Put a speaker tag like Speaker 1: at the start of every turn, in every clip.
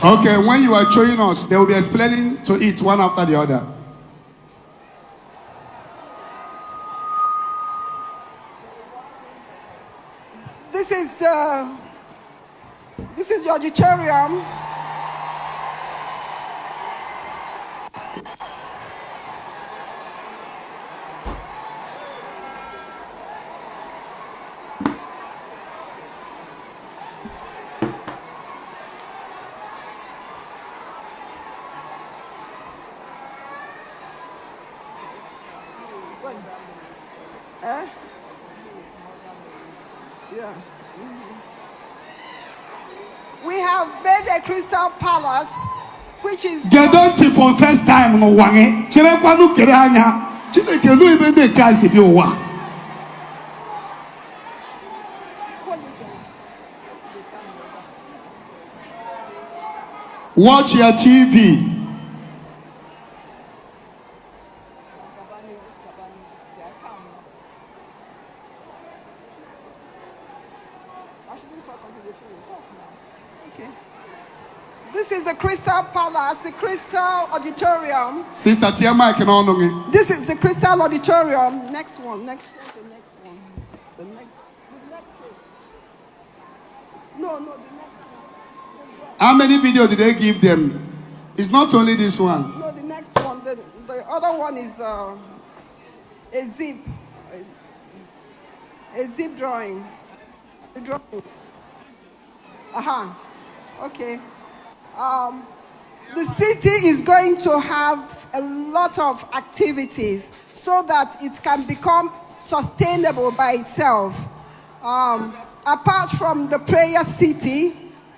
Speaker 1: Okay, when you are showing us, they will be explaining to it one after the other.
Speaker 2: This is the auditorium. Yeah. We have made a crystal palace, which is.
Speaker 1: Gedonti for first time no wange. Chere kwanu kere anya. Chineke lu ibe de kasi bi owa. Watch your TV.
Speaker 2: This is the Crystal Palace, the Crystal Auditorium.
Speaker 1: Sister Tiama can honor me.
Speaker 2: This is the Crystal Auditorium. Next one, next one, the next one. The next one. No, the next one.
Speaker 1: How many videos did they give them? It's not only this one.
Speaker 2: No, the next one. The other one is a zip. A zip drawing. The drawings. Okay. The city is going to have a lot of activities so that it can become sustainable by itself. Apart from the prayer city,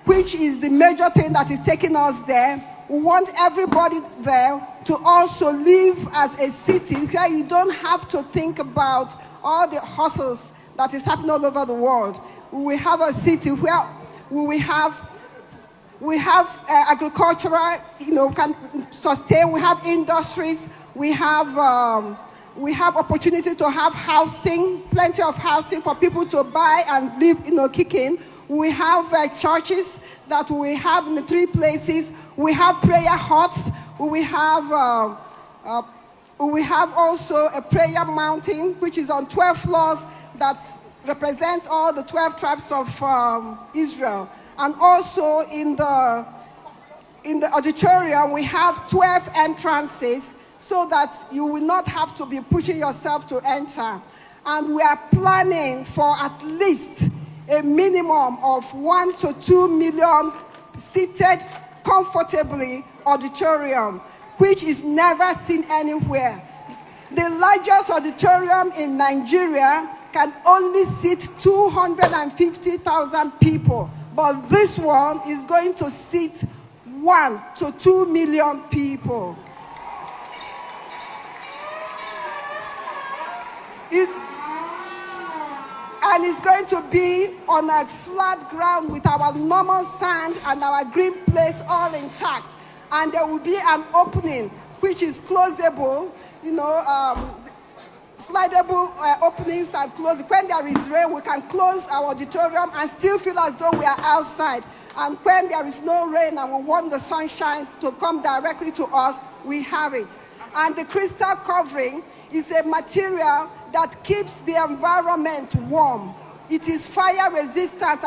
Speaker 2: which is the major thing that is taking us there, we want everybody there to also live as a city where you don't have to think about all the hustles that is happening all over the world. We have a city where we have agricultural, can sustain. We have industries. We have opportunity to have housing, plenty of housing for people to buy and live, kicking. We have churches that we have in the 3 places. We have prayer huts. We have also a prayer mountain, which is on 12 floors that represents all the 12 tribes of Israel. And also in the auditorium, we have 12 entrances so that you will not have to be pushing yourself to enter. And we are planning for at least a minimum of 1 to 2 million seated comfortably auditorium, which is never seen anywhere. The largest auditorium in Nigeria can only seat 250,000 people. But this one is going to seat 1 to 2 million people. And it's going to be on a flat ground with our normal sand and our green place all intact. And there will be an opening which is closable, slidable openings and close. When there is rain, we can close our auditorium and still feel as though we are outside. And when there is no rain and we want the sunshine to come directly to us, we have it. And the crystal covering is a material that keeps the environment warm. It is fire resistant,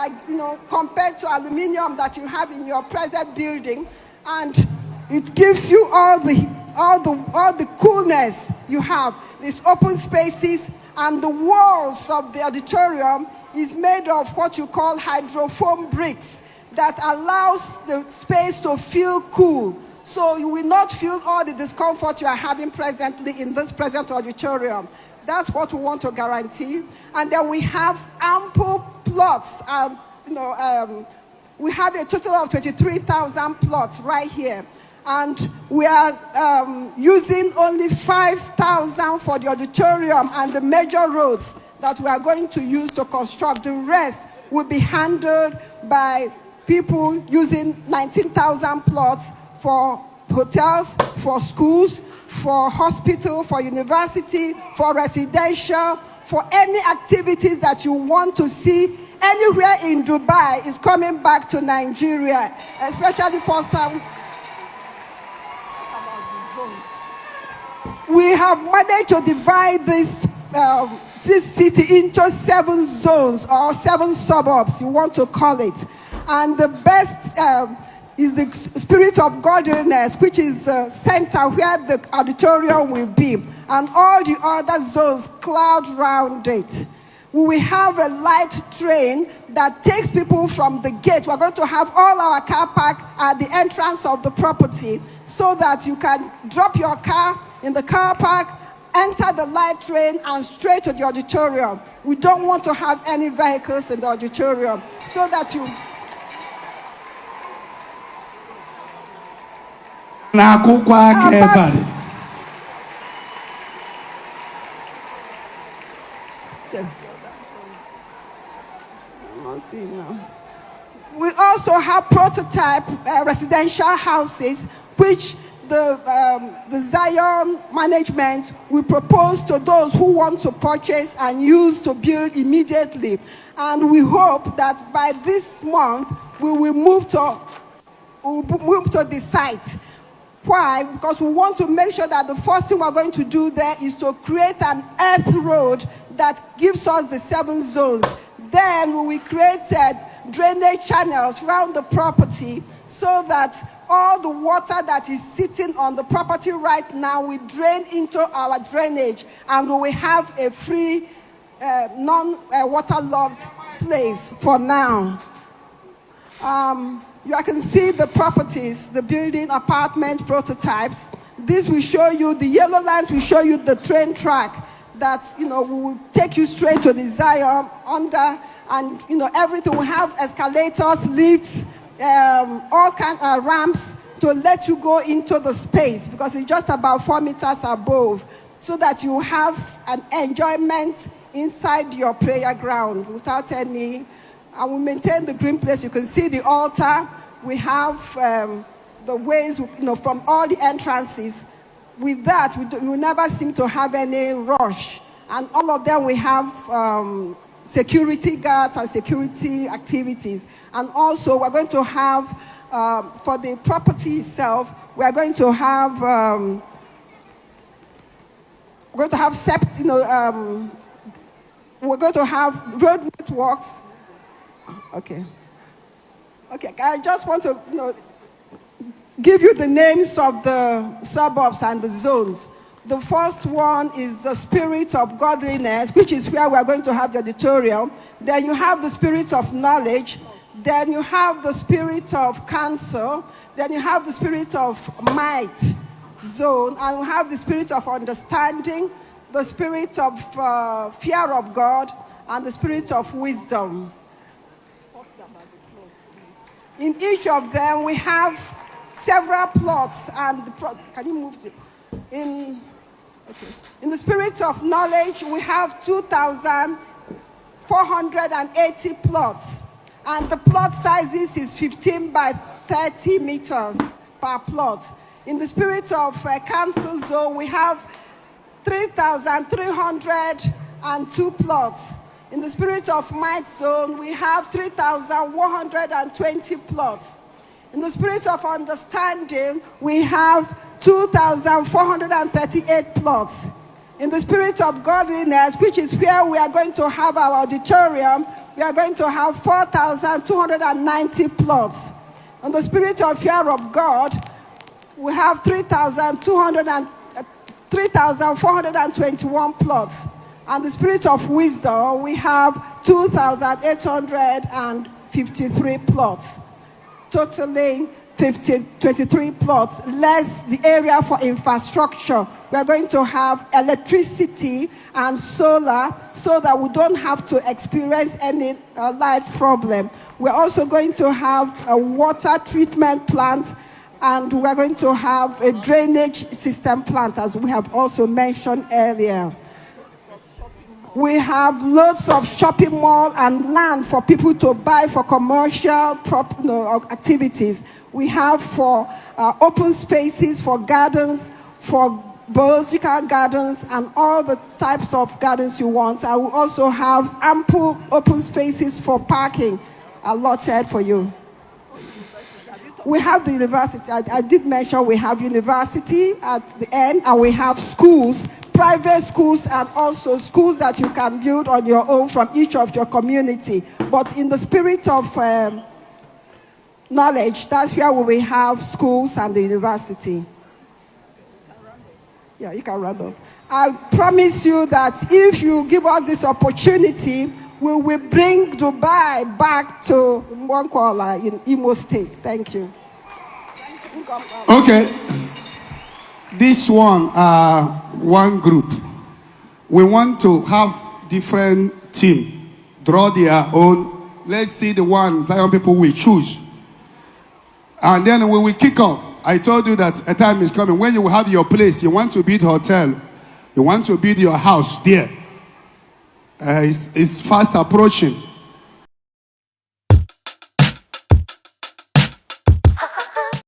Speaker 2: compared to aluminum that you have in your present building, and it gives you all the coolness you have. These open spaces, and the walls of the auditorium is made of what you call hydrofoam bricks that allows the space to feel cool. So you will not feel all the discomfort you are having presently in this present auditorium. That's what we want to guarantee. And then we have ample plots. We have a total of 23,000 plots right here. And we are using only 5,000 for the auditorium and the major roads that we are going to use to construct. The rest will be handled by people using 19,000 plots for hotels, for schools, for hospital, for university, for residential, for any activities that you want to see anywhere in Dubai is coming back to Nigeria, especially first time. We have managed to divide this city into 7 zones or 7 suburbs, you want to call it. And the best is the spirit of godliness, which is the center where the auditorium will be. And all the other zones cloud round it. We will have a light train that takes people from the gate. We're going to have all our car park at the entrance of the property so that you can drop your car in the car park, enter the light train, and straight to the auditorium. We don't want to have any vehicles in the auditorium so that you... We also have prototype residential houses, which the Zion management will propose to those who want to purchase and use to build immediately. And we hope that by this month, we will move to the site. Why? Because we want to make sure that the first thing we're going to do there is to create an earth road that gives us the 7 zones. Then we will create drainage channels around the property so that all the water that is sitting on the property right now will drain into our drainage, and we will have a free, non-waterlogged place for now. You can see the properties, the building, apartment prototypes. This will show you, the yellow lines will show you the train track that, we will take you straight to the Zion under, and, everything. We have escalators, lifts, all kinds of ramps to let you go into the space because it's just about 4 meters above so that you have an enjoyment inside your prayer ground without any... And we maintain the green place. You can see the altar. We have the ways, from all the entrances. With that, we never seem to have any rush. And all of them, we have security guards and security activities. And also, we're going to have, for the property itself, we're going to have we're going to have road networks. Okay, I just want to, give you the names of the suburbs and the zones. The first one is the spirit of godliness, which is where we are going to have the auditorium. Then you have the spirit of knowledge. Then you have the spirit of counsel. Then you have the spirit of might zone. And you have the spirit of understanding, the spirit of fear of God, and the spirit of wisdom. In each of them, we have several plots. And can you move to... In the spirit of knowledge, we have 2,480 plots. And the plot sizes is 15 by 30 meters per plot. In the spirit of council zone, we have 3,302 plots. In the spirit of might zone, we have 3,120 plots. In the spirit of understanding, we have 2,438 plots. In the spirit of godliness, which is where we are going to have our auditorium, we are going to have 4,290 plots. In the spirit of fear of God, we have 3,421 plots. And the spirit of wisdom, we have 2,853 plots. Totaling 23 plots, less the area for infrastructure. We are going to have electricity and solar so that we don't have to experience any light problem. We're also going to have a water treatment plant, and we're going to have a drainage system plant, as we have also mentioned earlier. We have lots of shopping mall and land for people to buy for commercial activities. We have for open spaces, for gardens, for biological gardens, and all the types of gardens you want. I will also have ample open spaces for parking allotted for you. We have the university. I did mention we have university at the end, and we have schools, private schools, and also schools that you can build on your own from each of your community. But in the spirit of knowledge, that's where we will have schools and the university. Yeah, you can run up. I promise you that if you give us this opportunity, we will bring Dubai back to Ngọ Ọkpala in Imo State. Thank you.
Speaker 1: Okay. This one group. We want to have different team, draw their own. Let's see the one Zion people we choose. And then when we kick off, I told you that a time is coming when you will have your place. You want to build hotel. You want to build your house there. It's fast approaching.